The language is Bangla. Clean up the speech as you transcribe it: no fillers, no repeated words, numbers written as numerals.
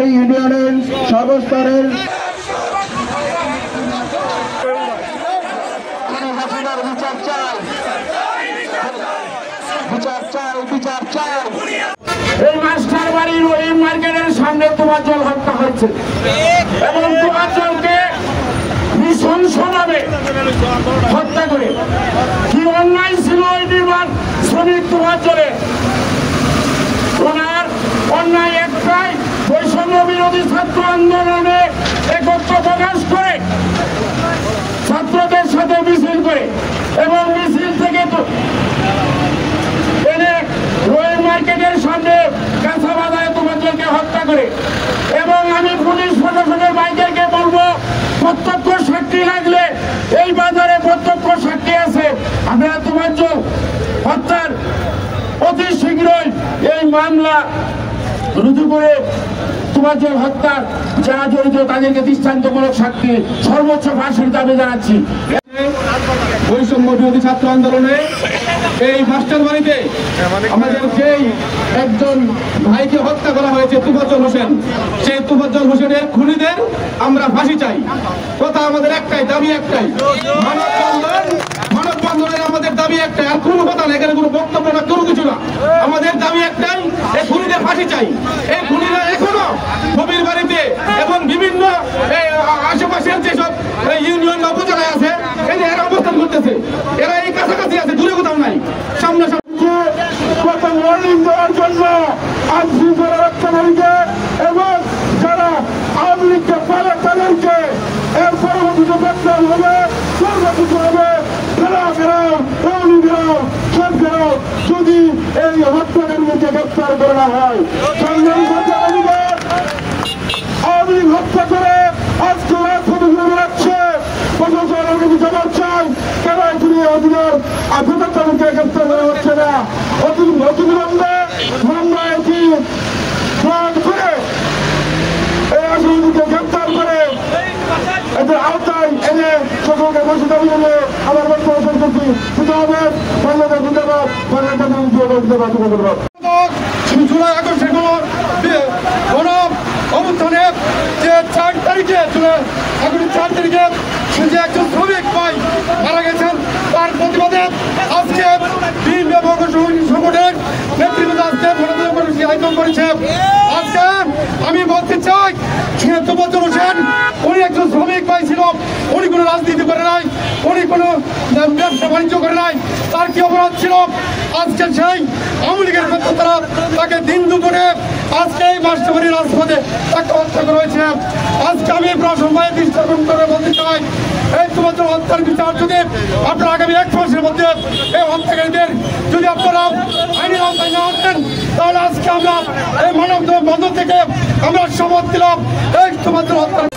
বাড়ি ইউনিয়নের সর্বস্তরের এই মাস্টার বাড়ির ওই মার্কেটের সামনে তোফাজ্জল হত্যা হয়েছে এবং তোফাজ্জলকে নৃশংসভাবে হত্যা করে কি অন্যায় ছিল ওই নির্মাণ শ্রমিক তোফাজ্জলের। ওনার অন্যায় একটাই, বৈষম্য বিরোধী ছাত্র আন্দোলনে একত্র প্রকাশ করে ছাত্রদের সাথে মিছিল করে এবং মিছিল থেকে এনে রোহিং মার্কেটের সামনে কাঁচা বাজারে তোফাজ্জলকে হত্যা করে। এবং আমি পুলিশ প্রশাসনের বাইরেকে বলবো, প্রত্যক্ষ সাক্ষী লাগলে এই বাজারে প্রত্যক্ষ সাক্ষী আছে, আপনারা তোফাজ্জল হত্যার অতি শীঘ্রই এই মামলা রুজু করে তোফাজ্জল হত্যার যারা জড়িত তাদেরকে দৃষ্টান্তমূলক সাক্ষী সর্বোচ্চ ফাঁসির দাবি জানাচ্ছি। বৈষম্য বিরোধী ছাত্র আন্দোলনে এই মাস্টার বাড়িতে আমাদের যেই একজন ভাইকে হত্যা করা হয়েছে তোফাজ্জল হোসেন, সেই তোফাজ্জল হোসেনের খুনিদের আমরা ফাঁসি চাই। কথা আমাদের একটাই, দাবি একটাই, মানববন্ধনের আমাদের দাবি একটাই, আর কোনো কথা না, এখানে কোনো বক্তব্য না, কোনো কিছু না, আমাদের দাবি একটাই, এই খুনিদের ফাঁসি চাই। এই খুনিরা এখনো কবির বাড়িতে এবং বিভিন্ন আশেপাশের যেসব ইউনিয়ন উপজেলায় আছে এরা অবস্থান করতেছে, এরা এই কাছাকাছি আছে, দূরে কোথাও নাই। সামনে ওয়ার্নিং দেওয়ার জন্য আজকে যারা রক্ষাকারীকে এবং যারা আওয়ামী লীগকে পারে তাদেরকে এর পরবর্তীতে গ্রেপ্তার হবে, সর্বকিছু হবে, ফেরাও ফেরাও সব ফেরাও যদি এই হত্যাকারীকে গ্রেপ্তার করে না হয়। আওয়ামী লীগ হত্যা করে আজকে রাজপথে ঘুরে বেড়াচ্ছে, প্রশাসনের কাছে জবাব চাই, কেন তিনি অধিকার আবেদনকে গ্রেপ্তার করা হচ্ছে না। অতিবিলম্বে মামলা এটি করে এই আসামিকে গ্রেপ্তার করে এদের আওতায় এনে সকলকে বসে দাবি এনে আমার বক্তব্য শেষ করছি। শুধু হবে বাংলাদেশ জিন্দাবাদ, বাংলাদেশ জিন্দাবাদ। জুলাই আগস্টের গণ অবস্থানে যে 4 তারিখে আগামী 4 তারিখে যে একজন শ্রমিক ভাই মারা গেছেন, তার প্রতিবাদে আজকে বিভিন্ন সংগঠনের নেতৃবৃন্দ আজকে কর্মসূচি আয়োজন করেছে। আজকে আমি বলতে চাই, তোফাজ্জল হোসেন উনি একজন শ্রমিক ভাই ছিল, উনি কোনো রাজনীতি করে নাই, উনি কোনো ব্যবসা বাণিজ্য করে নাই, তার কি অপরাধ ছিল? আজকে সেই আওয়ামী লীগের তারা তাকে দিন দুপুরে আজকে এই মাস্টারবাড়ির রাজপথে তাকে হত্যা করা হয়েছে। আজকে আমি প্রশাসন ভাইয়ের দৃষ্টি আকর্ষণ করে বলতে চাই, এই তোফাজ্জল হত্যার বিচার যদি আপনারা আগামী 1 মাসের মধ্যে এই হত্যাকারীদের যদি আপনারা আইনের আওতায় না আনেন, তাহলে আজকে আমরা এই মানববন্ধন থেকে আমরা শপথ দিলাম এই তোফাজ্জল হত্যা